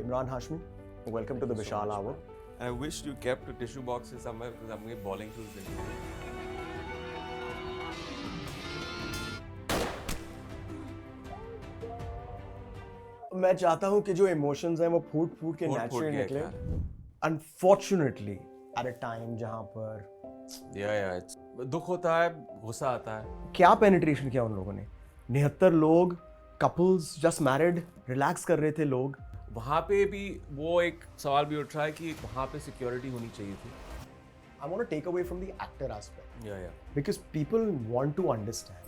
Emraan Hashmi, welcome to the Vishal Hour. I wished you kept a tissue box somewhere because I'm going to be bawling through this interview. मैं चाहता हूँ कि जो emotions हैं वो फूट के naturally निकले. Unfortunately, at a time जहाँ पर दुख होता है, गुस्सा आता है. क्या पेनिट्रेशन किया उन लोगों ने? 79 लोग, कपल्स जस्ट मैरिड, रिलैक्स कर रहे थे लोग. वहाँ पे भी वो एक सवाल भी उठ रहा है कि वहाँ पे सिक्योरिटी होनी चाहिए थी. I want to take away from the actor aspect. Yeah. Because people want to understand.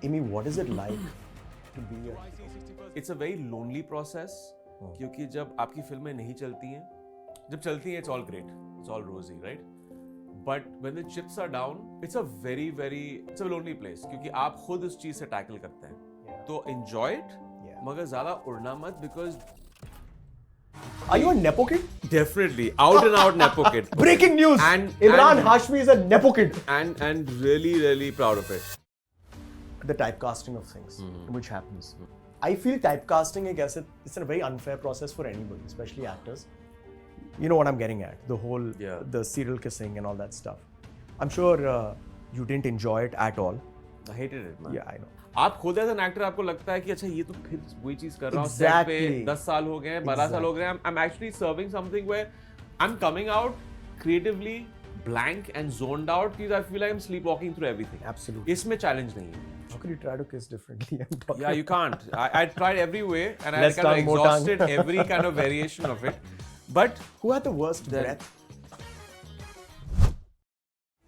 Amy, what is it like to be a... It's a very lonely process. क्योंकि जब आपकी फिल्में नहीं चलती हैं, जब चलती हैं, it's all great, it's all rosy, right? But when the chips are down, it's a lonely place. क्योंकि आप खुद उस चीज से टैकल करते हैं. तो enjoy it, मगर ज़्यादा उड़ना मत because Are you a Nepo kid? Definitely, out and out Nepo kid. Breaking news! Emraan Hashmi is a Nepo kid. And really proud of it. The typecasting of things, which happens. I feel typecasting it's a very unfair process for anybody, especially actors. You know what I'm getting at, the whole, the serial kissing and all that stuff. I'm sure you didn't enjoy it at all. I hated it, man. Yeah, I know. आप खुद as an actor आपको लगता है कि अच्छा ये तो फिर वही चीज कर रहा हूँ. सेट पे 10 साल हो गए, 12 साल हो गए. I'm actually serving something where I'm coming out creatively blank and zoned out because I feel like I'm sleepwalking through everything. Absolutely. इसमें challenge नहीं है. How can you try to kiss differently? Yeah, you can't. I tried every way and I kind of exhausted every kind of variation of it. But who had the worst breath?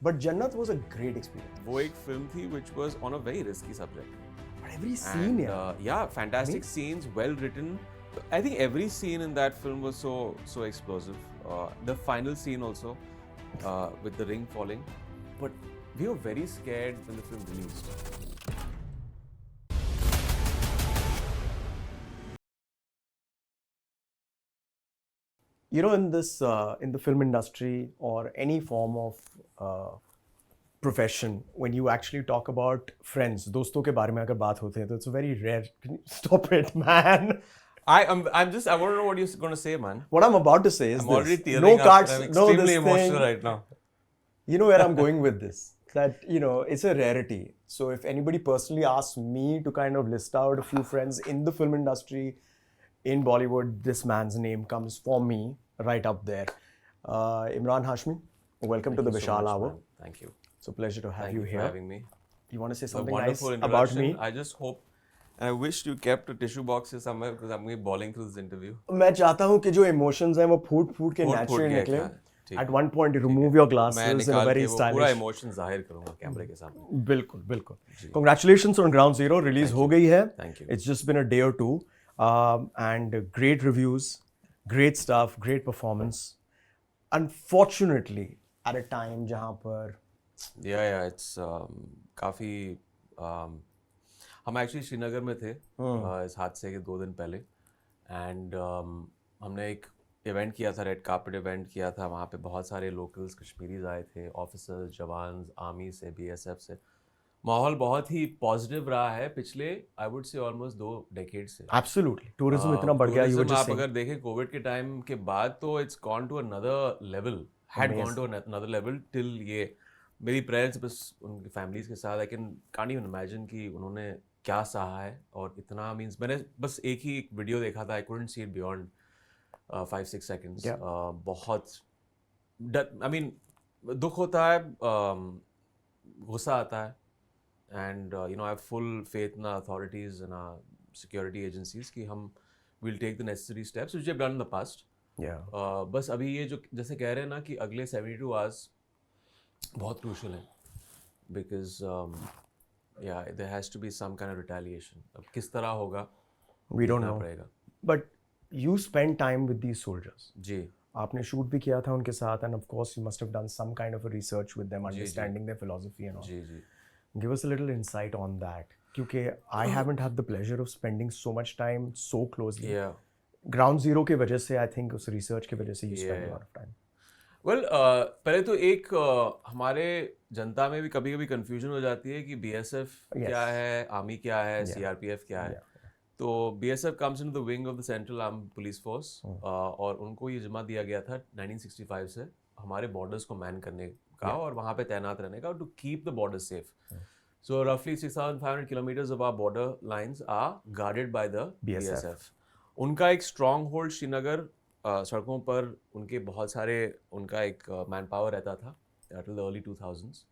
But Jannat was a great experience. वो एक film थी which was on a very risky subject. But every scene, fantastic scenes, well written. I think every scene in that film was so explosive. The final scene also, with the ring falling. But we were very scared when the film released. You know, in the film industry or any form of profession, when you actually talk about friends, दोस्तों के बारे में अगर बात होती है, तो it's a very rare. Can you stop it, man? I want to know what you're going to say, man. What I'm about to say is I'm this. already tearing No up. cards, I'm no extremely this emotional thing. right now. You know where I'm going with this. That, you know, it's a rarity. So if anybody personally asks me to kind of list out a few friends in the film industry, in Bollywood, this man's name comes for me right up there. Emraan Hashmi, welcome to the Vishal Hour. Thank you. It's a pleasure to have you here. Thank you for having me. You want to say something nice wonderful about me? I just hope, and I wish you kept a tissue box somewhere because I'm going to be bawling through this interview. मैं चाहता हूँ कि जो emotions हैं वो फूट के naturally निकले. At one point, you remove your glasses in a very stylish. पूरा emotion जाहिर करूँगा कैमरे के सामने. बिल्कुल. Congratulations on Ground Zero. Release हो गई है. Thank you. It's just been a day or two, and great reviews, great stuff, great performance. Unfortunately, at a time जहाँ पर it's काफी हम एक्चुअली श्रीनगर में थे इस हादसे के 2 दिन पहले. एंड हमने एक इवेंट किया था, रेड कार्पेट इवेंट किया था. वहाँ पे बहुत सारे लोकल्स कश्मीरीज आए थे, ऑफिसर्स, जवान, आर्मी से, बीएसएफ से. माहौल बहुत ही पॉजिटिव रहा है पिछले I would say almost 2 decade से. एब्सोल्युटली टूरिज्म इतना बढ़ गया. आप अगर देखें कोविड के टाइम के बाद तो it's gone to another level, had gone to another level till ये मेरी प्रेजेंस बस उनकी फैमिलीज के साथ. आई कांट इवन इमेजिन कि उन्होंने क्या सहा है. और इतना मीन्स मैंने बस एक वीडियो देखा था. I couldn't see it beyond 5-6 seconds. बहुत आई मीन दुख होता है, गुस्सा आता है. And you know, I have full faith in our authorities and our security agencies कि हम will take the necessary steps which we have done in the past. बस अभी ये जो जैसे कह रहे हैं ना कि अगले 72 hours बहुत crucial है because there has to be some kind of retaliation. अब किस तरह होगा we don't know. But you spend time with these soldiers. जी. आपने शूट भी किया था उनके साथ and of course you must have done some kind of a research with them, understanding their philosophy and all. Ji. Give us a little insight on that. क्योंकि I haven't had the pleasure of spending so much time so closely. Ground Zero की वजह से I think उस research की वजह से you spend a lot of time. Well, पहले तो एक हमारे जनता में भी कभी-कभी confusion हो जाती है कि BSF क्या है, आर्मी क्या है, CRPF क्या है. तो BSF comes into the wing of the Central Armed Police Force और उनको ये जिम्मा दिया गया था 1965 से हमारे बॉर्डर्स को मैन करने का और वहाँ पे तैनात रहने का, to keep the border safe. So roughly 6,500 kilometers of our border lines are guarded by the BSF. उनका एक स्ट्रॉन्ग होल्ड श्रीनगर, सड़कों पर उनके बहुत सारे, उनका एक मैन पावर रहता था till the early 2000s,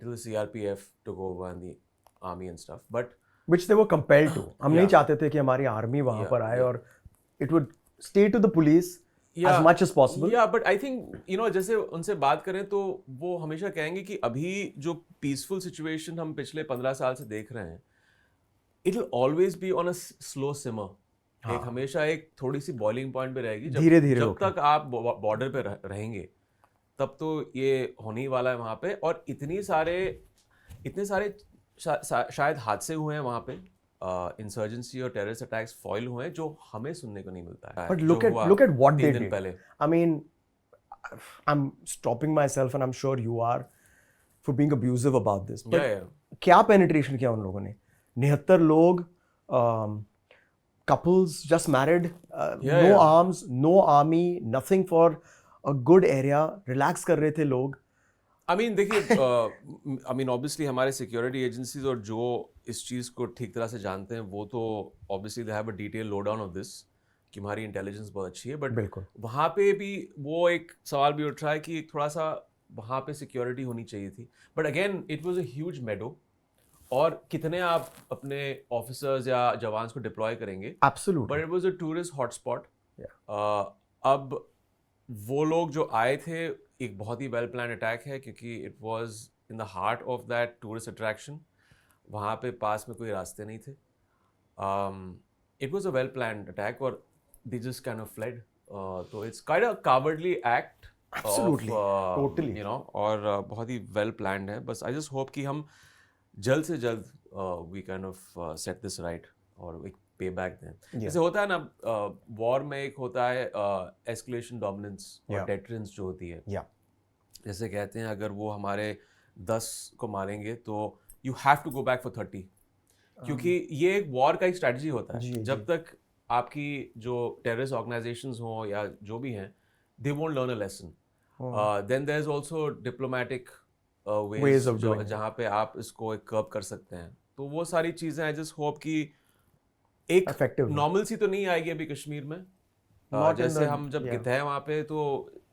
till the CRPF took over and the army and stuff. But which they were compelled to. हम नहीं चाहते थे कि हमारी आर्मी वहाँ पर आए और it would stay to the police as much as possible. Yeah, but I think जैसे उनसे बात करें तो वो हमेशा कहेंगे कि अभी जो पीसफुल सिचुएशन हम पिछले 15 साल से देख रहे हैं, it will always be on a slow simmer. एक हमेशा एक थोड़ी सी बॉइलिंग पॉइंट पे रहेगी. जब तक आप बॉर्डर पे रहेंगे तब तो ये होने ही वाला है वहाँ पे. और इतने सारे शायद हादसे हुए हैं वहाँ पे, इंसर्जेंसी और टेररिस्ट अटैक्स फॉइल हुए हैं जो हमें सुनने को नहीं मिलता है. But look at what they did. I mean, I'm stopping myself and I'm sure you are for being abusive about this. But क्या penetration किया उन लोगों ने? 79 लोग, couples just married, no arms, no army, nothing for a good area, relax कर रहे थे लोग. I mean देखिए, I mean obviously हमारे security agencies और जो इस चीज़ को ठीक तरह से जानते हैं वो तो obviously they have a detailed lowdown of this कि हमारी इंटेलिजेंस बहुत अच्छी है. बट वहाँ पे भी वो एक सवाल भी उठ रहा है कि थोड़ा सा वहाँ पे सिक्योरिटी होनी चाहिए थी. But again it was a huge meadow, और कितने आप अपने ऑफिसर्स या जवान्स को डिप्लॉय करेंगे. Absolutely. But it was a tourist hotspot. अब वो लोग जो आए थे, एक बहुत ही वेल प्लान अटैक है क्योंकि it was in the heart of that tourist attraction. वहाँ पे पास में कोई रास्ते नहीं थे. It was a well planned attack और they just kind of fled. So it's quite a cowardly act. Absolutely. Totally. और बहुत ही well planned है. बस I just hope कि हम जल्द से जल्द we kind of set this right और एक payback दें. जैसे होता है ना, war में एक होता है escalation dominance और deterrence जो होती है. जैसे कहते हैं अगर वो हमारे 10 को मारेंगे तो you have to go back for 30. क्योंकि ये एक war का एक strategy होता है. जब तक आपकी जो टेररिस्ट ऑर्गेनाइजेशंस हों या जो भी हैं, they won't learn a lesson. Then there is also diplomatic ways जहाँ पे आप इसको एक कर्ब कर सकते हैं. तो वो सारी चीज़ें आई जस्ट होप कि एक नॉर्मलसी तो नहीं आएगी अभी कश्मीर में. जैसे हम जब गए थे वहाँ पे तो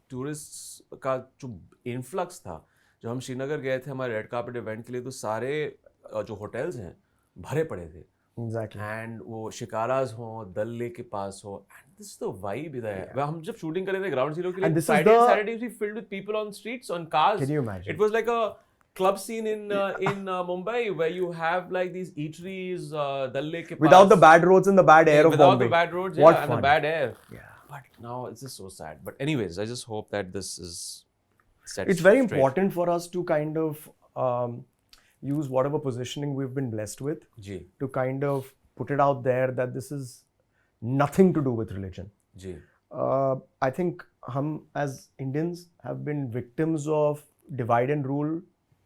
टूरिस्ट का जो इन्फ्लक्स था, जब हम श्रीनगर गए थे हमारे रेड कार्पेट इवेंट के लिए, तो सारे जो होटल्स हैं भरे पड़े थे. Exactly. And वो शिकाराज हो, दल लेक के पास हो, and this is the vibe इधर है. हम जब शूटिंग कर रहे थे ग्राउंड जीरो के लिए, Friday and Saturdays we filled with people on streets, on cars. Can you imagine? It was like a club scene in Mumbai where you have like these eateries, dal lake के पास. Without the bad roads and the bad air of Bombay. Without the bad roads, What and fun. the bad air. Yeah. But now it's just so sad. But anyways, I just hope that this is set It's very important for us to kind of use whatever positioning we've been blessed with to kind of put it out there that this is nothing to do with religion. I think हम as Indians have been victims of divide and rule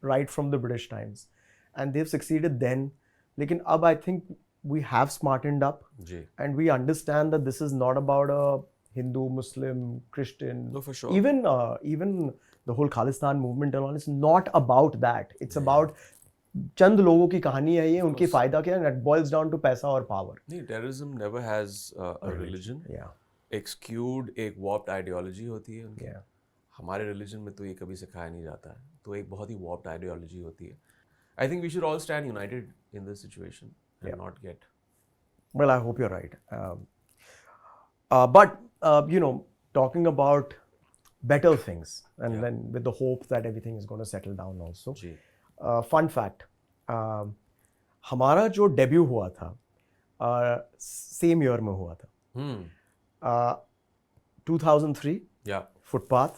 right from the British times, and they've succeeded then. लेकिन अब I think we have smartened up and we understand that this is not about a Hindu, Muslim, Christian. No, for sure. Even the whole Khalistan movement and all, it's not about that. It's about चंद लोगों की कहानी है ये, उनकी फायदा क्या है, and it boils down to पैसा और power. नहीं, terrorism never has a religion. एक skewed, एक warped ideology होती है उनकी. हमारे religion में तो ये कभी सिखाया नहीं जाता है. तो एक बहुत ही warped ideology होती है. I think we should all stand united in this situation and not get. Well, I hope you're right. But talking about better things, and then with the hope that everything is going to settle down also. Fun fact, हमारा जो debut हुआ था same year में हुआ था. 2003 Footpath,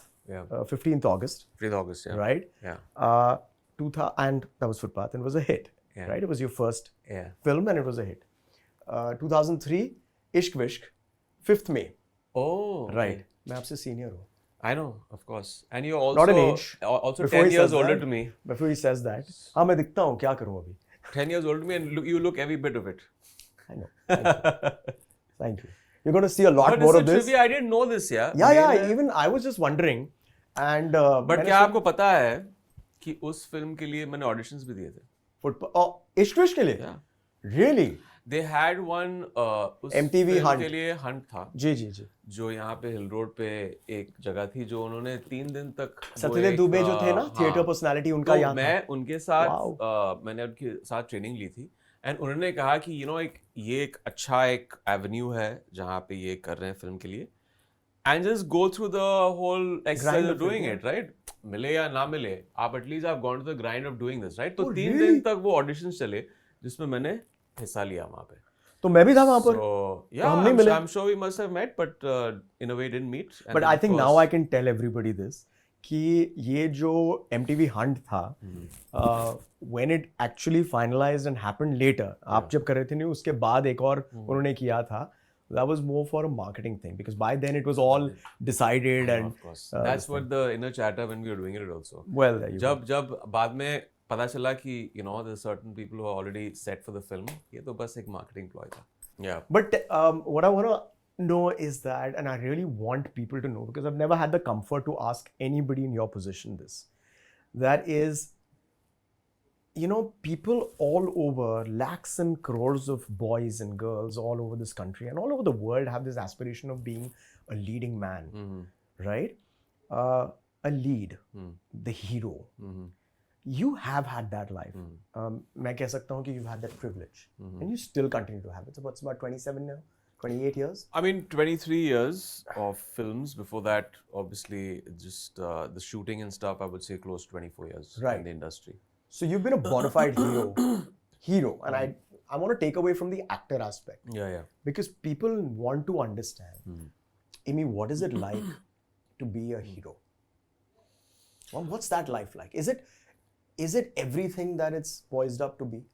15th August, right? And that was Footpath and it was a hit, right? It was your first film and it was a hit. 2003 Ishq Vishk, 5th May. Right. मैं आपसे senior हूँ. I know, of course. And you're also not an age. Also 10 years older to me. Before he says that, हाँ मैं दिखता हूँ, क्या करूँ अभी? 10 years older to me and you look every bit of it. I know. Thank you. You're going to see a lot But more it's of a this. trivia. I didn't know this, yeah. Yeah. Even I was just wondering. And But क्या आपको पता है कि उस film के लिए मैंने auditions भी दिए थे? इश्क विश्क के लिए? Yeah. Really? They had one उस MTV फिल्म hunt. के लिए हंट था जी जो यहाँ पे हिल रोड पे एक जगह थी जो उन्होंने 3 दिन तक सत्यदेव दुबे जो थे ना थिएटर पर्सनालिटी उनका यहाँ था। मैं उनके साथ मैंने उनके साथ ट्रेनिंग ली थी एंड उन्होंने कहा कि ये एक अच्छा एक एवेन्यू है जहाँ पे ये कर रहे हैं फिल्म के लिए and just go through the whole exercise of doing it, right? मिले या ना मिले, आप एटलीस्ट आप gone to the grind of doing this, right? तो 3 दिन तक वो ऑडिशंस चले जिसमें मैंने हिस्सा लिया वहाँ पे। तो मैं भी था वहाँ पर। हम नहीं मिले। I'm sure we must have met, but in a way didn't meet. But I think now I can tell everybody this कि ये जो MTV Hunt था, when it actually finalized and happened later, आप जब कर रहे थे नहीं उसके बाद एक और उन्होंने किया था. That was more for a marketing thing because by then it was all decided and of course that's what the inner chatter when we were doing it also. Well, जब बाद में पता चला कि there's certain people who are already set for the film, ये तो बस एक marketing ploy था. Yeah. But what I want to know is that, and I really want people to know because I've never had the comfort to ask anybody in your position this. That is, people all over, lakhs and crores of boys and girls all over this country and all over the world have this aspiration of being a leading man, right? A lead, the hero. You have had that life. मैं कह सकता हूँ कि you've had that privilege, and you still continue to have it. So what's about 27 now? 28 years? I mean, 23 years of films. Before that, obviously, just the shooting and stuff. I would say close to 24 years in the industry. So you've been a bona fide hero, and I want to take away from the actor aspect. Yeah. Because people want to understand, Amy, what is it like to be a hero? Well, what's that life like? Is it everything that it's poised up to be?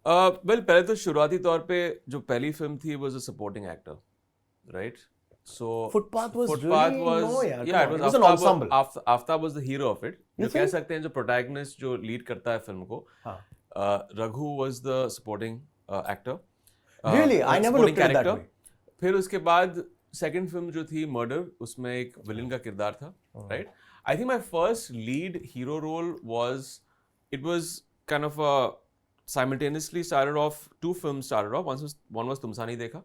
Well, पहले तो शुरुआती तौर पे जो पहली film थी was a supporting actor, right? So Footpath was really it was an ensemble. Aftab was the hero of it. जो कह सकते हैं जो protagonist जो lead करता है फिल्म को. Raghu was the supporting actor. Really, I never looked at it that way. फिर उसके बाद second film जो थी Murder, उसमें एक villain का किरदार था, right? I think my first lead hero role was kind of a simultaneously started off, 2 films started off. One was तुमसा नहीं देखा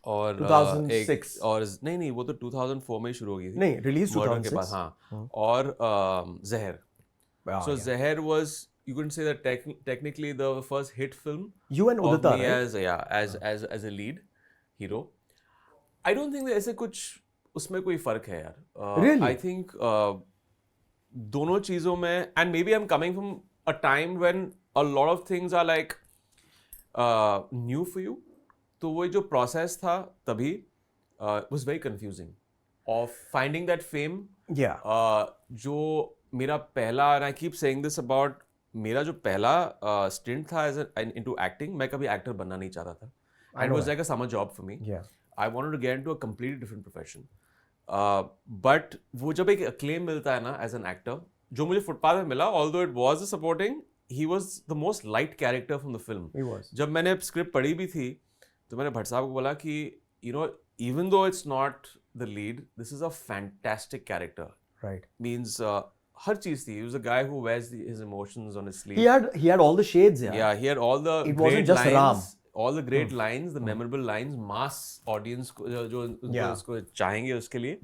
और 2006 और नहीं वो तो 2004 में ही शुरू हो गई थी. नहीं रिलीज 2006 के बाद. हाँ. और जहर. So Zahar was, you couldn't say that technically the first hit film. You and Udita, of me right? as a lead hero. I don't think that ऐसे कुछ उसमें कोई फर्क है यार. Really? I think दोनों चीजों में, and maybe I'm coming from a time when a lot of things are like new for you. तो वो जो process था तभी was very confusing of finding that fame. Yeah. जो मेरा पहला, and I keep saying this about मेरा जो पहला stint था into acting, मैं कभी actor बनना नहीं चाहता था. And it was like a summer job for me. Yeah. I wanted to get into a completely different profession. But वो जब एक acclaim मिलता है ना as an actor, जो मुझे फुटपाथ में मिला, although it was a supporting, he was the most liked character from the film. He was. जब मैंने script पढ़ी भी थी, तो मैंने भट्ट साहब को बोला कि even though it's not the lead, this is a fantastic character. Right. Means हर चीज थी. He was a guy who wears his emotions on his sleeve. He had all the shades. Yeah, he had all the it great wasn't just lines. Ram. All the great lines, the memorable lines, mass audience जो उसको चाहेंगे उसके लिए.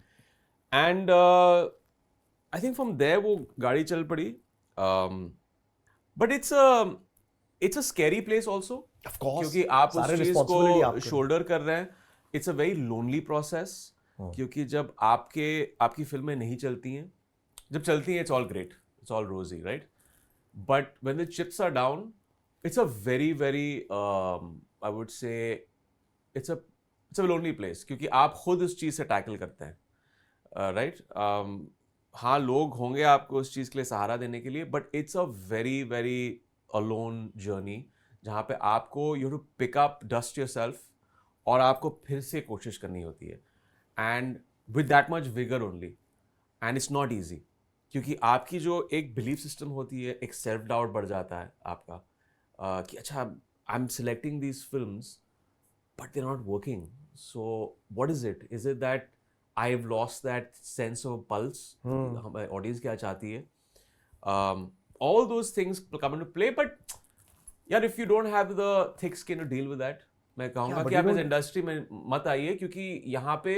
And I think from there वो गाड़ी चल पड़ी. But it's a scary place also. Of course. क्योंकि आप उस चीज को shoulder कर रहे हैं. It's a very lonely process. क्योंकि जब आपकी फिल्में नहीं चलती हैं, जब चलती हैं it's all great, it's all rosy, right? But when the chips are down, it's a very very I would say it's a lonely place क्योंकि आप खुद उस चीज़ से टैकल करते हैं, right? हाँ लोग होंगे आपको उस चीज़ के लिए सहारा देने के लिए, but it's a very very alone journey जहाँ पे आपको you have to pick up dust yourself और आपको फिर से कोशिश करनी होती है, and with that much vigor only, and it's not easy क्योंकि आपकी जो एक बिलीफ सिस्टम होती है, एक सेल्फ डाउट बढ़ जाता है आपका कि अच्छा I'm selecting these films, but they're not working. So what is it? Is it that I've lost that sense of pulse? हमारे audience क्या चाहती है? All those things come into play, but यार if you don't have the thick skin to deal with that, मैं कहूँगा कि आप इस इंडस्ट्री में मत आइए, क्योंकि यहाँ पे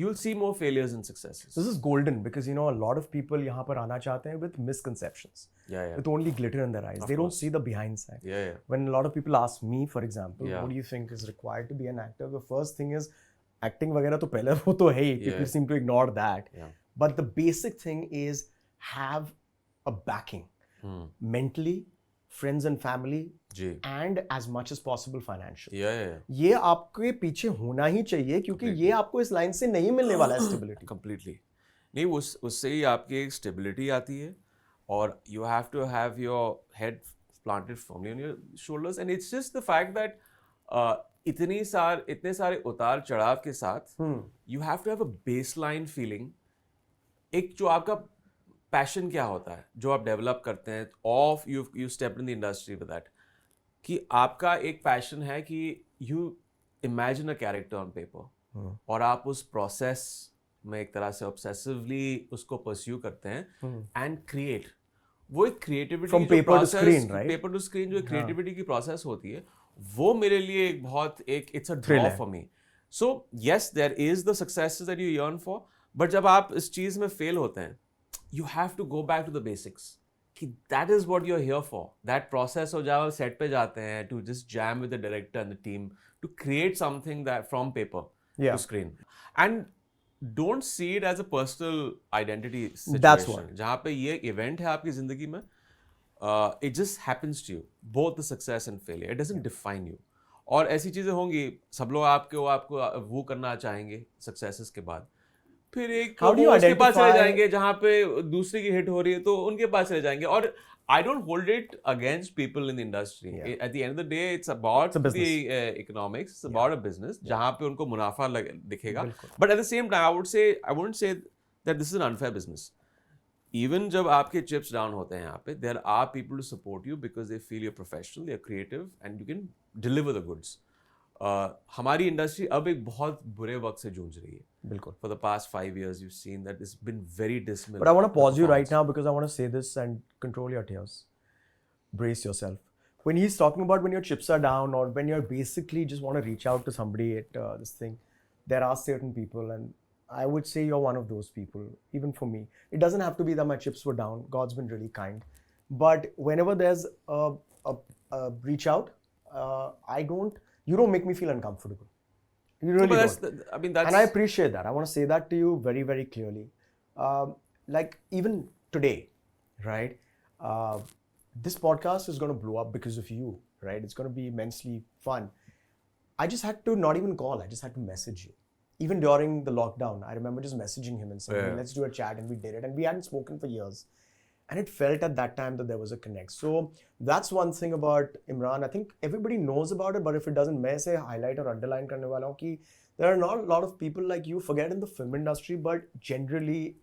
you'll see more failures and successes. This is golden because, you know, a lot of people यहाँ पर आना चाहते हैं with misconceptions. Yeah. With only glitter in their eyes. They don't see the behind side. Yeah. When a lot of people ask me, for example, what do you think is required to be an actor? The first thing is acting वगैरह तो पहले वो तो है ही. People seem to ignore that. But the basic thing is have a backing. Mentally, friends and family, and as much as possible financial. ये आपके पीछे होना ही चाहिए, क्योंकि ये आपको इस लाइन से नहीं मिलने वाला है स्टेबिलिटी. Completely. नहीं, उससे ही आपकी एक स्टेबिलिटी आती है, और you have to have your head planted firmly on your shoulders, and it's just the fact that इतने सारे उतार चढ़ाव के साथ you have to have a baseline feeling. एक जो आपका पैशन क्या होता है जो आप डेवलप करते हैं, of you step in the industry with that, कि आपका एक पैशन है कि you imagine a character on paper, और आप उस प्रोसेस में एक तरह से ऑब्सेसिवली उसको परस्यू करते हैं एंड क्रिएट. वो एक creativity from paper to screen, right? Paper to screen जो क्रिएटिविटी की प्रोसेस होती है, वो मेरे लिए एक बहुत it's a draw for me. So yes, there is the successes that you yearn for, but जब आप इस चीज में फेल होते हैं, you have to go back to the basics. कि that is what you're here for. That process of जब set पे जाते हैं to just jam with the director and the team to create something that from paper to screen. And don't see it as a personal identity situation. That's what. जहाँ पे ये event है आपकी जिंदगी में, it just happens to you. Both the success and failure. It doesn't define you. और ऐसी चीजें होंगी, सब लोग आपको वो करना चाहेंगे सक्सेसेस के बाद, फिर एक उसके पास चले जाएंगे जहाँ पे दूसरे की हिट हो रही है तो उनके पास चले जाएंगे. और I don't hold it against people in the industry. At the end of the day, it's about the economics. It's about a business जहाँ पे उनको मुनाफा दिखेगा. But at the same time, I wouldn't say that this is an unfair business. Even जब आपके chips down होते हैं यहाँ पे, there are people to support you because they feel you're professional, you're creative, and you can deliver the goods. हमारी industry अब एक बहुत बुरे वक्त से जूझ रही है. बिल्कुल. For the past 5 years, you've seen that it's been very dismal. But I want to pause you right now because I want to say this and control your tears. Brace yourself. When he's talking about when your chips are down or when you're basically just want to reach out to somebody at this thing, there are certain people, and I would say you're one of those people, even for me. It doesn't have to be that my chips were down. God's been really kind. But whenever there's a reach out, you don't make me feel uncomfortable. You really don't. And I appreciate that. I want to say that to you very, very clearly. Like even today, right? This podcast is going to blow up because of you, right? It's going to be immensely fun. I just had to not even call. I just had to message you. Even during the lockdown, I remember just messaging him and saying, hey, let's do a chat, and we did it. And we hadn't spoken for years. And it felt at that time that there was a connect. So that's one thing about Emraan. I think everybody knows about it, but if it doesn't, मैं से highlight or underline करने वाला हूँ कि there are not a lot of people like you, forget in the film industry, but generally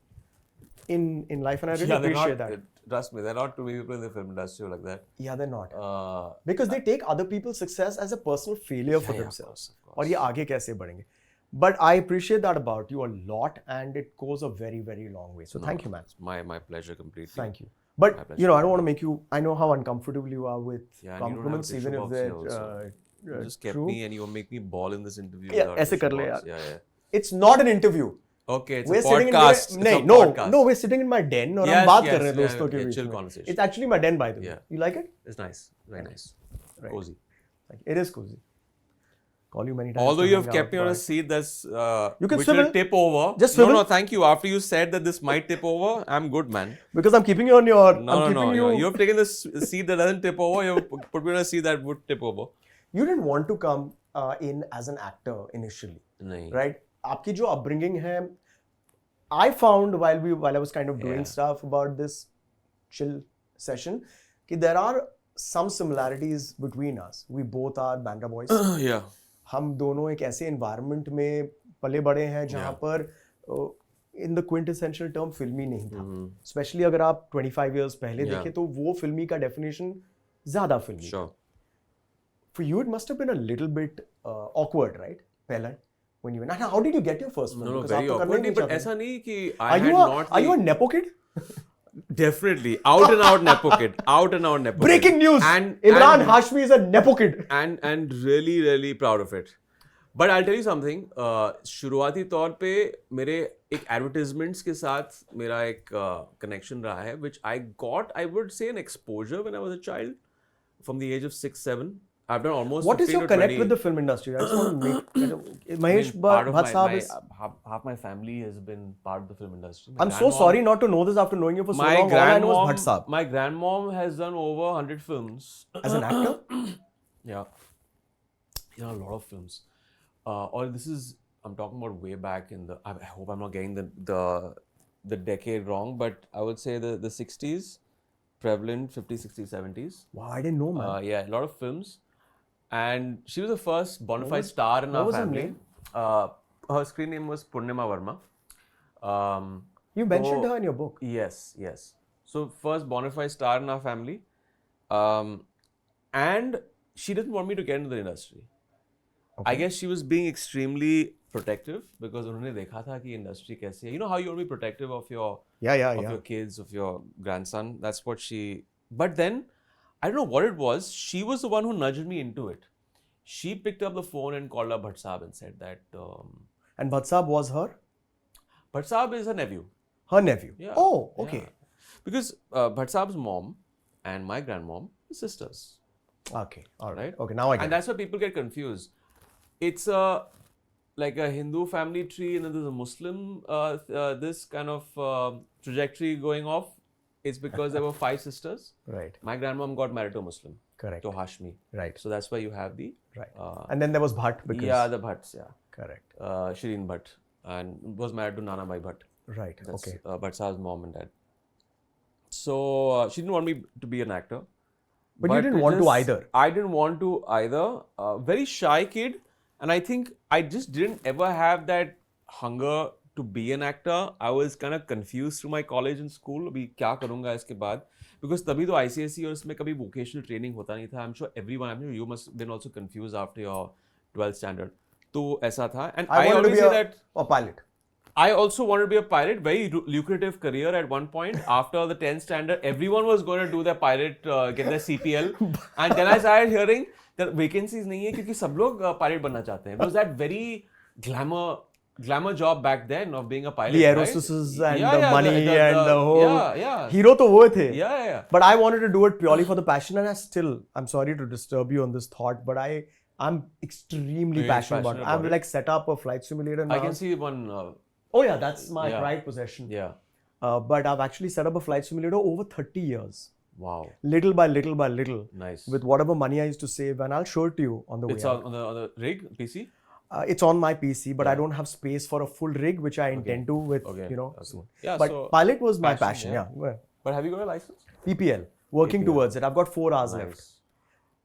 in life, and I really appreciate that. Trust me, there are not too many people in the film industry like that. Yeah, they're not. Because they take other people's success as a personal failure for themselves. Of course. और ये आगे कैसे बढ़ेंगे? But I appreciate that about you a lot, and it goes a very, very long way. So thank you, man. It's my pleasure completely. Thank you. But you know, I don't want to make you. I know how uncomfortable you are with compliments, even if they're you just kept me, and you make me bawl in this interview. Yeah, ऐसे कर ले यार. Yeah. It's not an interview. Okay, it's a podcast. No, we're sitting in my den और हम बात कर रहे हैं दोस्तों के बीच chill में. conversation. It's actually my den, by the way. You like it? It's nice. Very nice. Cozy. It is cozy. Call you many times. Although you have kept me on a seat that's which will tip over. Just swivel. No, thank you. After you said that this might tip over, I'm good, man. Because I'm keeping you on your. No. You have taken this seat that doesn't tip over. You have put me on a seat that would tip over. You didn't want to come in as an actor initially. नहीं. Right? आपकी जो upbringing है, I found while I was kind of doing stuff about this chill session, कि there are some similarities between us. We both are Bandra boys. Yeah. हम दोनों एक ऐसे environment में पले बड़े हैं जहाँ पर in the quintessential term फिल्मी नहीं था. Especially अगर आप 25 years पहले देखें तो वो फिल्मी का definition ज़्यादा फिल्मी. Sure. For you, it must have been a little bit awkward, right? Pehla, when you went. And how did you get your first film? No, Because very आप तो करने awkward. ही नहीं But चाहते ऐसा नहीं कि I Are had you not. Are you a nepo kid? Definitely out and out nepo kid. Out and out nepo. Breaking kid. news. And Emraan Hashmi is a nepo kid. And really proud of it. But I'll tell you something. शुरुआती तौर पे मेरे एक advertisements के साथ मेरा एक connection रहा है, which I got, I would say, an exposure when I was a child, from the age of 6-7. I've done almost. What is your connect with the film industry? I just want to make Mahesh Bhatt Sahab is. Half my family has been part of the film industry. I'm so sorry not to know this after knowing you for so long. All I know is Bhatt Sahab. My grandmom has done over 100 films. As an actor? Yeah. Yeah, a lot of films. Or this is, I'm talking about way back in the, I hope I'm not getting the decade wrong, but I would say the 60s, prevalent 50s, 60s, 70s. Wow, I didn't know, man. Yeah, a lot of films. And she was the first bona fide star in our family. Her screen name was Purnima Verma. You mentioned her in your book. Yes. So first bona fide star in our family. And she didn't want me to get into the industry. Okay. I guess she was being extremely protective because उन्होंने देखा था कि industry कैसी है. You know how you want to be protective of your your kids, of your grandson. That's what she. But then I don't know what it was. She was the one who nudged me into it. She picked up the phone and called up Bhatt Sahab and said that. And Bhatt Sahab was her? Bhatt Sahab is her nephew. Her nephew. Yeah. Oh, okay. Yeah. Because Bhatt Sahab's mom and my grandmom are sisters. Okay. All right. Okay. Now I get it. And that's why people get confused. It's like a Hindu family tree, and then there's a Muslim this kind of trajectory going off. It's because there were 5 sisters. Right. My grandmom got married to a Muslim. Correct. To Hashmi. Right. So that's why you have the. Right. And then there was Bhatt. Because the Bhatts. Yeah. Correct. Shireen Bhatt, and was married to Nana Bhai Bhatt. Right. That's, okay. Bhatt Sahab's mom and dad. So she didn't want me to be an actor. But you didn't want to either. I didn't want to either. Very shy kid. And I think I just didn't ever have that hunger to be an actor. I was kind of confused through my college and school. अभी क्या करूँगा इसके बाद? Because तभी तो ICSE और इसमें कभी vocational training होता नहीं था. I'm sure everyone, you must have been also confused after your 12th standard. तो ऐसा था. And I always say that a pilot. I also wanted to be a pilot. Very lucrative career at one point. After the 10th standard, everyone was going to do their pilot, get their CPL. And then I started hearing that vacancies नहीं है क्योंकि सब लोग pilot बनना चाहते हैं. It was that very glamour job back then of being a pilot. The aerostesses and the money and the whole hero तो वो थे. Yeah. But I wanted to do it purely for the passion, and I'm sorry to disturb you on this thought, but I'm extremely passionate about it. I've like set up a flight simulator now. I can see one. Oh yeah, that's my pride possession. Yeah. But I've actually set up a flight simulator over 30 years. Wow. Little by little. Nice. With whatever money I used to save, and I'll show it to you on the way. It's on the rig PC. It's on my PC, but I don't have space for a full rig, which I intend to with soon. Yeah. But so pilot was my passion. Yeah. But have you got a license? PPL. Working towards it. I've got 4 hours left.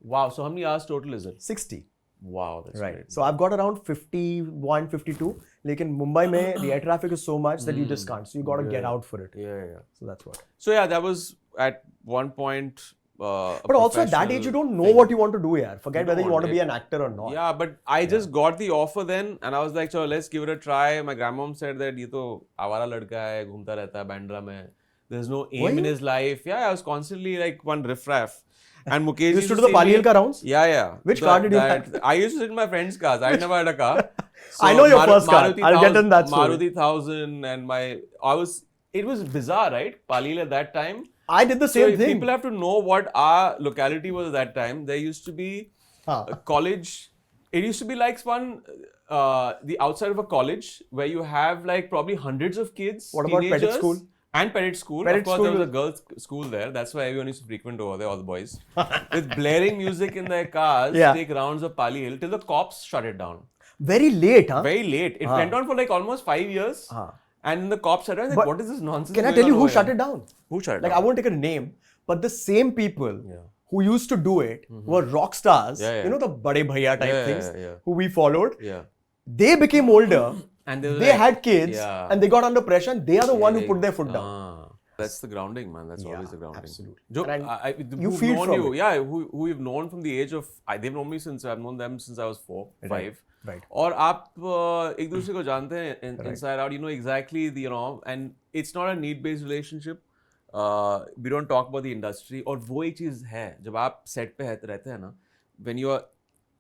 Wow. So how many hours total is it? 60. Wow, that's right. Great. So I've got around 51, 52. Like in Mumbai, the air traffic is so much that you just can't. So you got to get out for it. Yeah. So that's what. So yeah, that was at one point. But also at that age, you don't know what you want to do. Forget whether you want to be an actor or not. Yeah, but I just got the offer then, and I was like, "So let's give it a try." My grandmom said that ये तो आवारा लड़का है, घूमता रहता है बैंड्रा में. There's no aim in his life. Yeah, I was constantly like one riffraff. And Mukesh used to do the Paliel ka rounds? Yeah. Which car did you have? I used to sit in my friend's cars. I never had a car. So I know your first car. I'll get in that story. Maruti 1000 and it was bizarre, right? Paliel at that time. I did the same thing. People have to know what our locality was at that time. There used to be a college. It used to be like the outside of a college where you have like probably hundreds of kids. What about Pettit School? And Pettit School. Of course, there was a girls' school there. That's why everyone used to frequent over there, all the boys. With blaring music in their cars, take rounds of Pali Hill till the cops shut it down. Very late, huh? Very late. It went on for like almost 5 years. And the cops shut it down. Like, what is this nonsense? Can I tell you who shut it down? Who shut it down? Like, I won't take a name, but the same people who used to do it were rock stars. You know, the Bade Bhaiya type things who we followed. They became older. And they had kids and they got under pressure and they are the one who put their foot down. That's the grounding, man. That's always the grounding. Absolutely. Jo, you who've feed known from you, it. yeah, who you've known from the age of, they've known me since, I've known them since I was 4, 5. Right. और आप एक दूसरे को जानते हैं inside out, you know exactly the, you know, and it's not a need-based relationship. We don't talk about the industry. और वो एक चीज़ है, जब आप set पे रहते हैं ना, when you are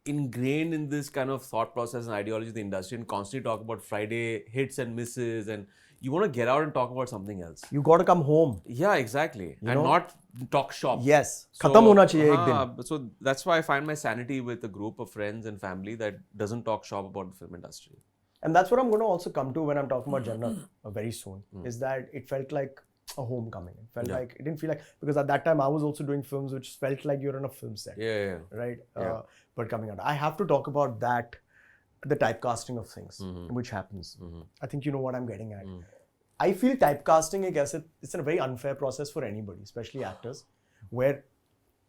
ingrained in this kind of thought process and ideology of the industry and constantly talk about Friday hits and misses, and you want to get out and talk about something else. You got to come home. Yeah, exactly. And not talk shop. Yes. खत्म होना चाहिए एक दिन. So that's why I find my sanity with a group of friends and family that doesn't talk shop about the film industry. And that's what I'm going to also come to when I'm talking about Jannat very soon. Is that it felt like a homecoming. It felt like, it didn't feel like, because at that time I was also doing films which felt like you're on a film set. Yeah. Right? But coming out. I have to talk about that, the typecasting of things, which happens. I think you know what I'm getting at. I feel typecasting it's a very unfair process for anybody, especially actors, where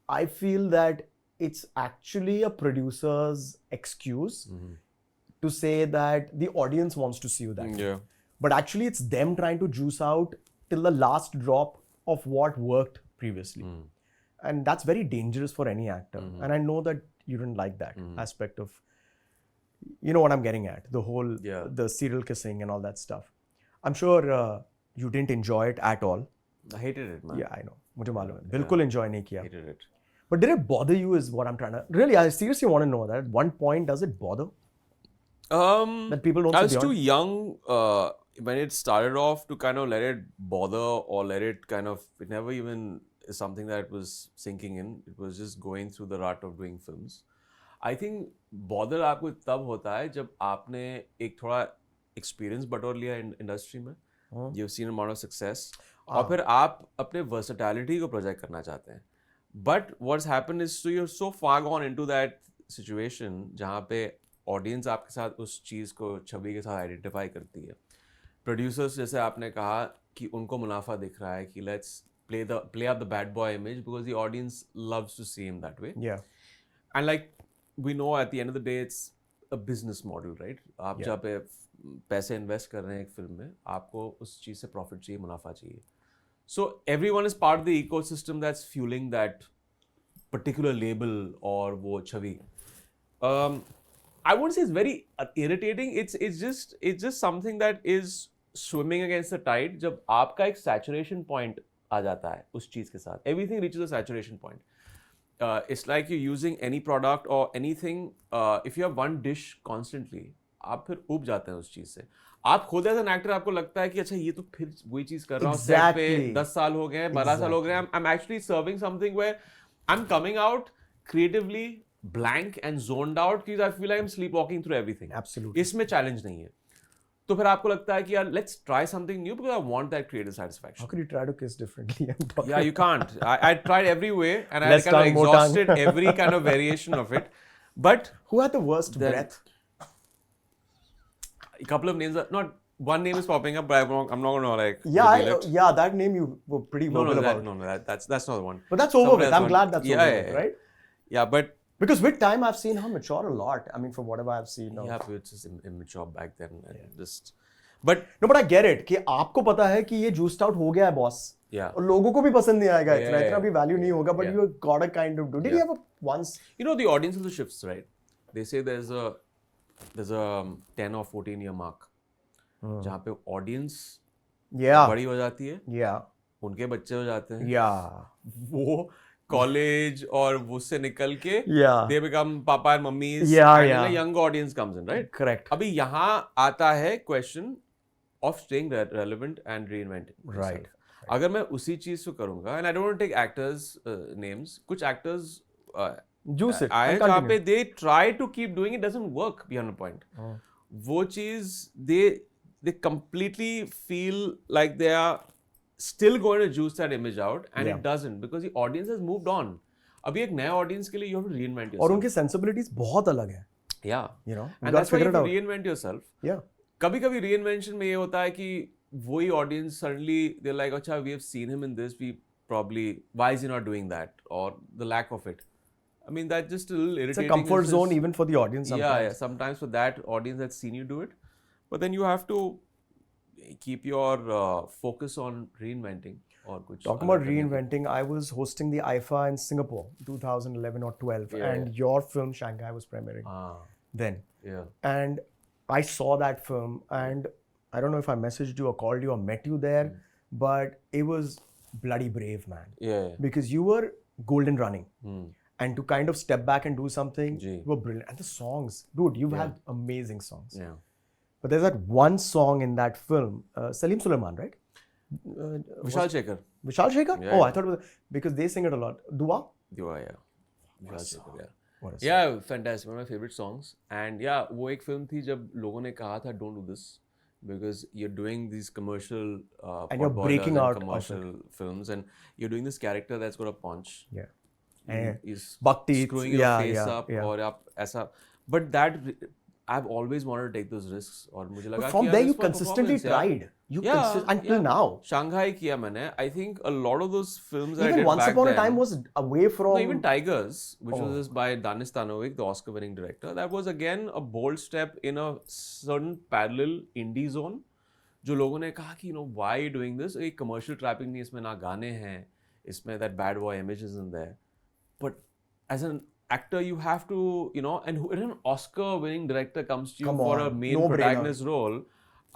I feel that it's actually a producer's excuse to say that the audience wants to see you that way. But actually it's them trying to juice out till the last drop of what worked previously. And that's very dangerous for any actor. And I know that you didn't like that aspect of, you know what I'm getting at, the whole, the serial kissing and all that stuff. I'm sure you didn't enjoy it at all. I hated it, man. Yeah, I know. मुझे मालूम है. बिल्कुल enjoy नहीं किया. Hated it. But did it bother you is what I'm trying to... Really, I seriously want to know that. At one point, does it bother? That people don't I was too young when it started off to kind of let it bother or let it kind of... It never even is something that was sinking in. It was just going through the rut of doing films. I think bother आपको तब होता है जब आपने एक थोड़ा experience बटोर लिया इंडस्ट्री में. You've seen a amount of success. और फिर आप अपने versatility को project करना चाहते हैं. But what's happened is, so you're so far gone into that situation जहाँ पे audience आपके साथ उस चीज़ को छवि के साथ identify करती है. Producers जैसे आपने कहा कि उनको मुनाफा दिख रहा है कि let's play up the bad boy image because the audience loves to see him that way. Yeah. And like we know at the end of the day it's a business model, right? आप जहाँ पे पैसे invest कर रहे हैं एक film में, आपको उस चीज़ से प्रॉफिट चाहिए, मुनाफा चाहिए. So everyone is part of the ecosystem that's fueling that particular label or वो छवि. I wouldn't say it's very irritating. It's just something that is swimming against the tide. जब आपका एक saturation point आ जाता है उस चीज़ के साथ, everything reaches a saturation point. It's like you're using any product or anything. If you have one dish constantly, आप फिर उब जाते हैं उस चीज़ से. आप खुद एज एन एक्टर आपको लगता है कि अच्छा ये तो फिर वही चीज़ कर रहा हूँ. सेट पे 10 साल हो गए, 12 साल हो गए. I'm actually serving something where I'm coming out creatively blank and zoned out because I feel like I'm sleepwalking through everything. Absolutely. इसमें challenge नहीं है. तो फिर आपको लगता है कि यार let's try something new because I want that creative satisfaction. How could you try to kiss differently? Yeah, you can't. I tried every way and I kind of exhausted every kind of variation of it. But who had the worst breath? A couple of names are not. One name is popping up, but I'm not gonna like. Yeah, that name you were pretty vocal about. No, that's not the one. But that's over with. I'm glad that's over with, right? Yeah, but because with time I've seen her mature a lot. I mean, from whatever I've seen. Yeah, but it's just immature back then. Just. But no, but I get it कि आपको पता है कि ये juiced out हो गया है boss. Yeah. और लोगों को भी पसंद नहीं आएगा इतना भी value नहीं होगा. But you got a kind of. Did you ever once? You know the audience also shifts, right? They say there's a 10 or 14 year mark. जहाँ पे ऑडियंस बड़ी हो जाती है, उनके बच्चे हो जाते हैं, वो कॉलेज और उससे निकल के they become papa and mummies and a young audience comes in, right? Correct. अभी यहाँ आता है question of staying relevant and reinventing. Right. अगर मैं उसी चीज को करूँगा, and I don't want to take actors names, कुछ actors juice it आए जहाँ पे they try to keep doing it, doesn't work beyond a point. वो चीज they completely feel like they are still going to juice that image out and it doesn't because the audience has moved on. अभी एक नया audience के लिए you have to reinvent yourself. और उनके sensibilities बहुत अलग है. Yeah. You know. And that's why you have to reinvent yourself. Yeah. कभी-कभी reinvention में ये होता है कि वही audience suddenly they're like, अच्छा we have seen him in this, we probably why is he not doing that or the lack of it. I mean that's just a little irritating. It's a comfort zone even for the audience sometimes. Yeah, sometimes for that audience that's seen you do it. But then you have to, keep your focus on reinventing or कुछ Talking about reinventing, I was hosting the IFA in Singapore 2011 or 12 and your film Shanghai was premiering then. Yeah. And I saw that film and I don't know if I messaged you or called you or met you there, but it was bloody brave, man. Yeah. Because you were golden running. And to kind of step back and do something, you were brilliant. And the songs, dude, you've had amazing songs. Yeah. But there's that one song in that film, Salim Sulaiman, right? Vishal Shekhar. Vishal Shekhar? Yeah, Oh, I thought it was, because they sing it a lot. Dua? Dua, yeah. Vishal Shekhar, yeah. What a song. Yeah, fantastic. One of my favorite songs. And yeah, वो एक film थी जब लोगों ने कहा था don't do this because you're doing these commercial and you're breaking out commercial films and you're doing this character that's got a punch. Yeah. Is Bhakti, screwing your face up or up ऐसा. But that I've always wanted to take those risks और मुझे लगा but from कि there यार you इस पर consistently performance, यार. tried. You until now. Shanghai किया मैंने. I think a lot of those films that I Even did Once back Upon a then, Time was away from... no, even Tigers, which was by Danis Tanovic, the Oscar-winning director. That was again a bold step in a certain parallel indie zone. जो लोगों ने कहा कि why are you doing this? एक commercial trapping नहीं, इसमें ना गाने हैं, इसमें that bad boy image isn't there. But as an actor, you have to, and an Oscar-winning director comes to you for a main protagonist role,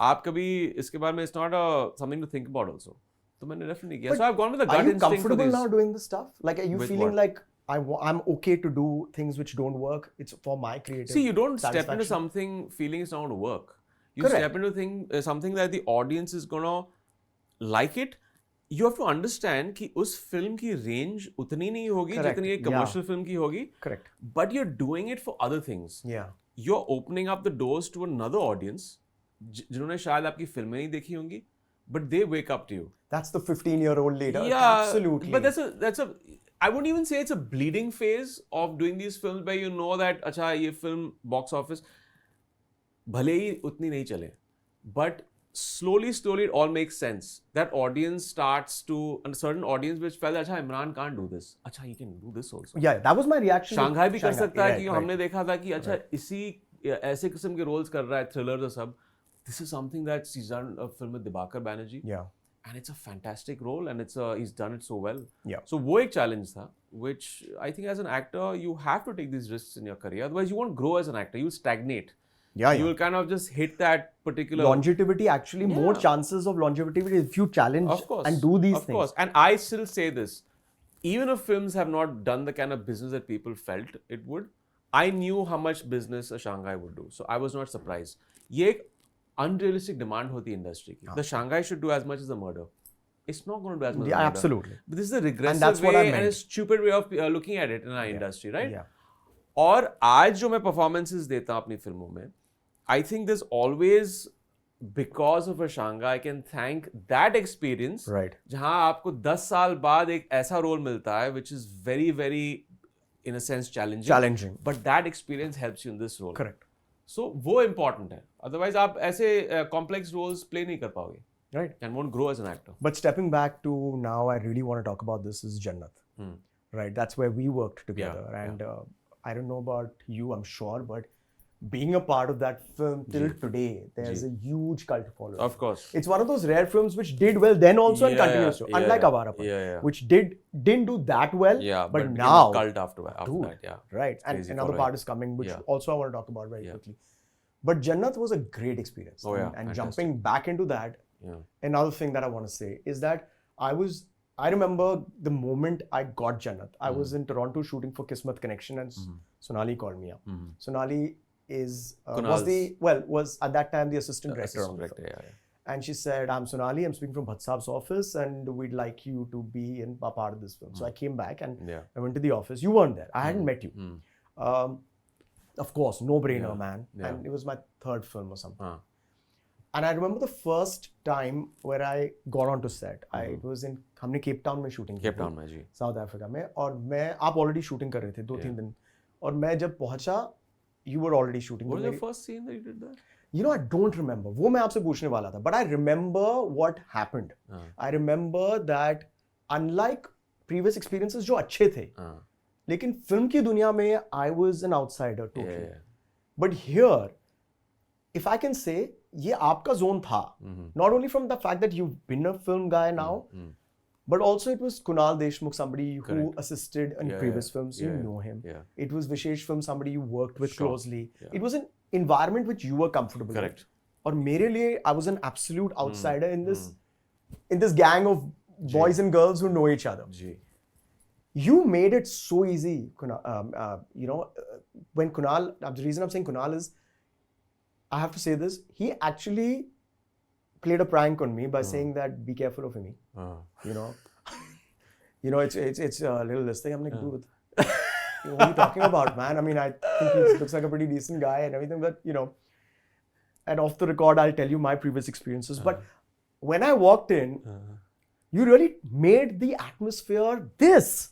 आप कभी इसके बारे में it's not something to think about also. तो मैंने definitely किया. So I've gone with the gut instinct for these. Are you comfortable now doing this stuff? Like, are you with feeling what? like I'm okay to do things which don't work? It's for my creative. See, you don't step into something feeling it's not going to work. You step into something that the audience is going to like it. You have to understand कि उस film की range उतनी नहीं होगी जितनी एक commercial film की होगी. Correct. But you're doing it for other things. Yeah. You're opening up the doors to another audience जिन्होंने शायद आपकी फिल्में नहीं देखी होंगी, but they wake up to you. That's the 15-year-old later. Yeah, absolutely. But that's a I wouldn't even say it's a bleeding phase of doing these films where you know that अच्छा ये film box office भले ही उतनी नहीं चले, but slowly it all makes sense. That audience starts to a certain audience which felt अच्छा Emraan can't do this. अच्छा he can do this also. Yeah, that was my reaction. Shanghai भी कर सकता है कि हमने देखा था कि अच्छा इसी ऐसे किस्म के roles कर रहा है, thrillers और सब. This is something that he's done a film with Dibakar Banerjee. Yeah. And it's a fantastic role and he's done it so well. Yeah. So वो एक challenge था, which I think as an actor you have to take these risks in your career. Otherwise you won't grow as an actor. You'll stagnate. Yeah. You will kind of just hit that particular longevity. Actually, more chances of longevity if you challenge and do these things. Of course. And I still say this. Even if films have not done the kind of business that people felt it would, I knew how much business a Shanghai would do. So I was not surprised. ये एक unrealistic demand होती है industry की. The Shanghai should do as much as the murder. It's not going to do as much as the murder. Absolutely. But this is a regressive way and a stupid way of looking at it in our industry, right? Yeah. और आज जो मैं performances देता हूँ अपनी फिल्मों में, I think there's always, because of a Shanghai, I can thank that experience. Right. जहाँ आपको 10 साल बाद एक ऐसा role मिलता है, which is very, very, in a sense, challenging. But that experience helps you in this role. Correct. So वो important है. Otherwise आप ऐसे complex roles play नहीं कर पाओगे. Right. And won't grow as an actor. But stepping back to now, I really want to talk about this is Jannat. Right. That's where we worked together. And I don't know about you, I'm sure, but being a part of that film till today, there's a huge cult following. Of course. It's one of those rare films which did well then also and continues to. Unlike Avarapan, which didn't do that well, but now cult after that, yeah. Right. And another part is coming, which also I want to talk about very quickly. But Jannat was a great experience. And jumping back into that, another thing that I want to say is that I remember the moment I got Jannat. I was in Toronto shooting for Kismet Connection and Sonali called me up. Sonali was at that time the assistant director of the film. And she said, I'm Sonali, I'm speaking from Bhatt Saab's office and we'd like you to be in a part of this film. So I came back and I went to the office. You weren't there. I hadn't met you. Of course, no-brainer, man. And it was my third film or something. And I remember the first time where I got onto set. It was in हमने Cape Town में shooting की थी, South Africa में, और आप already shooting कर रहे थे 2-3 दिन, और मैं जब पहुंचा, you were already shooting. What was the first scene that you did there? You know, I don't remember. वो मैं आपसे पूछने वाला था, but I remember what happened. I remember that unlike previous experiences जो अच्छे थे, लेकिन फिल्म की दुनिया में I was an outsider totally. But here, if I can say, ये आपका zone था. Not only from the fact that you've been a film guy now, but also it was Kunal Deshmukh, somebody who assisted in previous films. You know him. It was Vishesh Film, somebody you worked with closely. It was an environment which you were comfortable with. और मेरे लिए I was an absolute outsider in this gang of boys and girls who know each other. You made it so easy, Kunal. When Kunal, the reason I'm saying Kunal is, I have to say this, he actually played a prank on me by saying that be careful of me. It's a little this thing. I'm like, dude, what are you talking about, man? I mean, I think he looks like a pretty decent guy and everything, but and off the record, I'll tell you my previous experiences. But when I walked in, you really made the atmosphere this.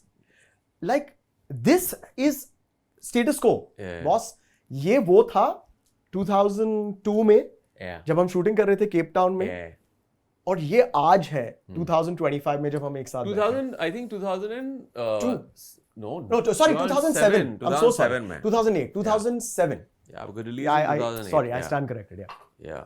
Like, this is status quo. Boss, ये वो था 2002 में जब हम shooting कर रहे थे Cape Town में और ये आज है 2025 में जब हम एक साथ 2000 I think 2002 sorry 2007 I'm so sorry 2008 2007 yeah we released in 2008 sorry I stand corrected yeah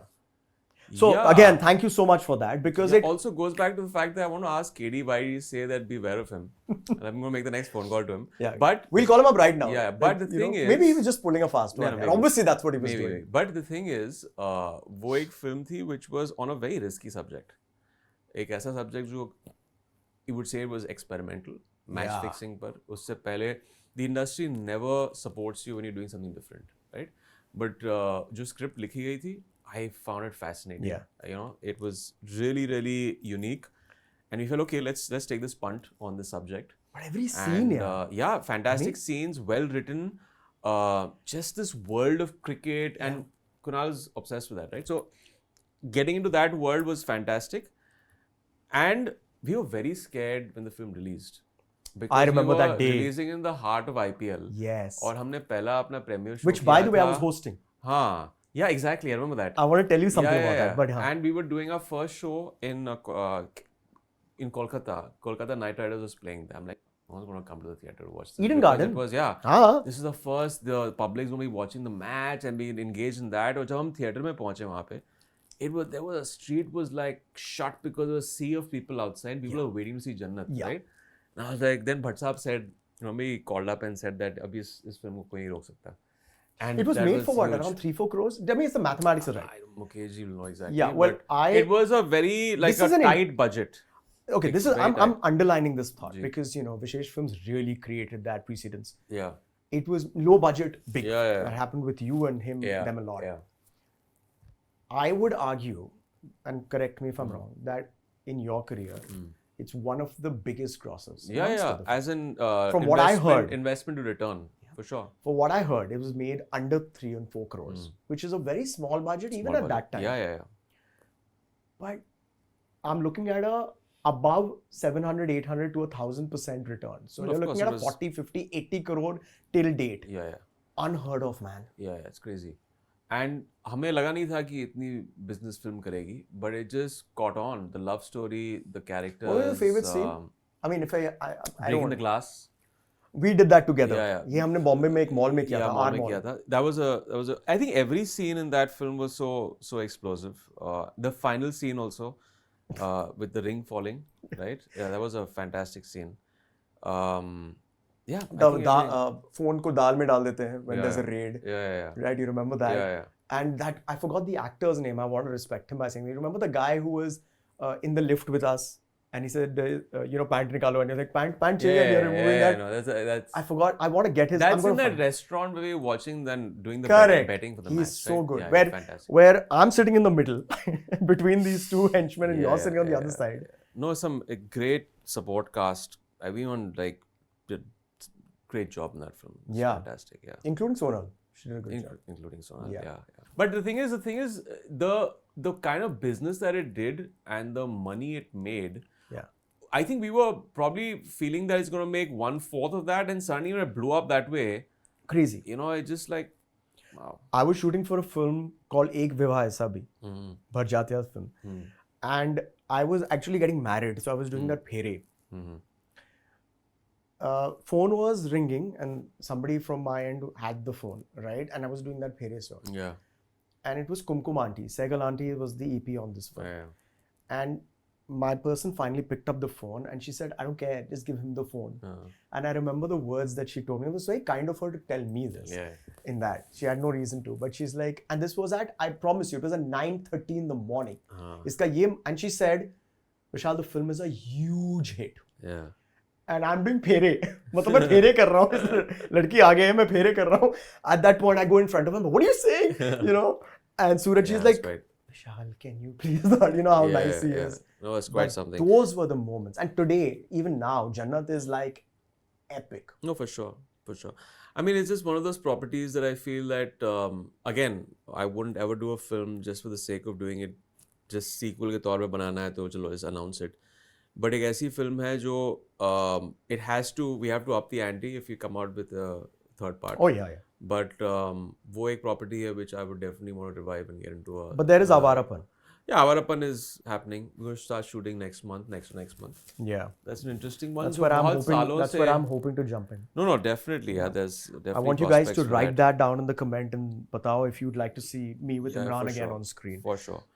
so again thank you so much for that because it also goes back to the fact that I want to ask KD why did he say that beware of him and I'm going to make the next phone call to him but we'll call him up right now but the thing is maybe he was just pulling a fast one and obviously that's what he was doing but the thing is वो एक film थी which was on a very risky subject एक ऐसा subject जो you would say it was experimental match fixing पर उससे पहले the industry never supports you when you're doing something different right but जो script लिखी गई थी I found it fascinating. It was really, really unique. And we felt, okay, let's take this punt on this subject. But every scene, fantastic scenes, well written. Just this world of cricket, and Kunal's obsessed with that, right? So, getting into that world was fantastic. And we were very scared when the film released. Because I remember that day. Releasing in the heart of IPL. Yes. और हमने पहला अपना premiere show which, by the way, I was hosting. हाँ. Yeah, exactly. I remember that. I want to tell you something about that. But and we were doing our first show in Kolkata. Kolkata Knight Riders was playing. I'm like, I was going to come to the theater to watch this. Eden Garden. It was This is the first. The public's going to be watching the match and being engaged in that. और जब हम theater में पहुंचे वहाँ पे, there was a street was like shut because there was a sea of people outside. People were waiting to see Jannat, right? And I was like, then Bhatt Saab said, he called up and said that अभी इस film को कोई नहीं रोक सकता. And it was made for what, around 3-4 crores? I mean, it's the mathematics are right. Mukesh, you'll know exactly. Yeah, well, it was a very tight budget. Okay, I'm underlining this thought because Vishesh Films really created that precedence. Yeah. It was low budget, big. Yeah. That happened with you and him, them a lot. Yeah. I would argue, and correct me if I'm wrong, that in your career, it's one of the biggest grossers. Yeah. As in, from what I heard, investment to return. For sure. For what I heard, it was made under 3 and 4 crores, which is a very small budget even at that time. Yeah. But I'm looking at above 700, 800 to 1,000% return. So you're looking at a 40, 50, 80 crore till date. Yeah. Unheard of, man. Yeah, it's crazy. And हमें लगा नहीं था कि इतनी business film करेगी, but it just caught on. The love story, the characters. What was your favorite scene? I mean, if I breaking the glass. We did that together. ये हमने बॉम्बे में एक मॉल में किया था. मॉल में किया था. That was a. I think every scene in that film was so explosive. The final scene also, with the ring falling, right? Yeah, that was a fantastic scene. phone को दाल में डाल देते हैं when there's a raid. Yeah. Right, you remember that? Yeah. And that I forgot the actor's name. I want to respect him by saying, you remember the guy who was in the lift with us? And he said, pant nikalo. And you're like, pant chahiye, you're removing that. No, that's... I forgot. I want to get his... That's in that restaurant where we were watching then doing the betting for the match. He's so good. Fantastic. Where I'm sitting in the middle between these two henchmen and you're sitting on the other side. No, a great support cast. Everyone did great job in that film. It's fantastic, Including Sonal. She did a good job. Including Sonal, yeah. But the thing is, the kind of business that it did and the money it made... I think we were probably feeling that it's going to make 1/4 of that, and suddenly when it blew up that way. Crazy. It's just like, wow. I was shooting for a film called Ek Vivah Aisa Bhi, Bhatt Jatiya's film. And I was actually getting married, so I was doing that phere. Phone was ringing, and somebody from my end had the phone, right? And I was doing that phere stuff. Yeah. and it was Kumkum Auntie. Segal Auntie was the EP on this film. Yeah. And my person finally picked up the phone and she said, I don't care, just give him the phone. And I remember the words that she told me. It was very kind of her to tell me this. Yeah. In that. She had no reason to. But she's like, and this was at, I promise you, it was at 9:30 in the morning. Iska ye, and she said, Vishal, the film is a huge hit. Yeah. And I'm doing phere. मतलब मैं phere कर रहा हूँ. लड़की आ गई है, मैं phere कर रहा हूँ. At that point, I go in front of him. What are you saying? You know? And Suraj is like, Vishal, can you please not? You know how nice he is. No, it's quite something. Those were the moments. And today, even now, Jannat is like epic. No, for sure. For sure. I mean, it's just one of those properties that I feel that, again, I wouldn't ever do a film just for the sake of doing it. Just sequel के तौर पे बनाना है तो चलो, just announce it. But एक ऐसी film है जो it has to, we have to up the ante if you come out with a third part. Oh yeah, yeah. But वो एक property है which I would definitely want to revive and get into a. But there is Avarapan. Yeah, Avarapan is happening. We're going to start shooting next month. Yeah. That's an interesting one. That's where I'm hoping to jump in. No, definitely. Yeah, there's definitely. I want you guys to write that down in the comment and batao if you'd like to see me with Emraan again on screen. For sure.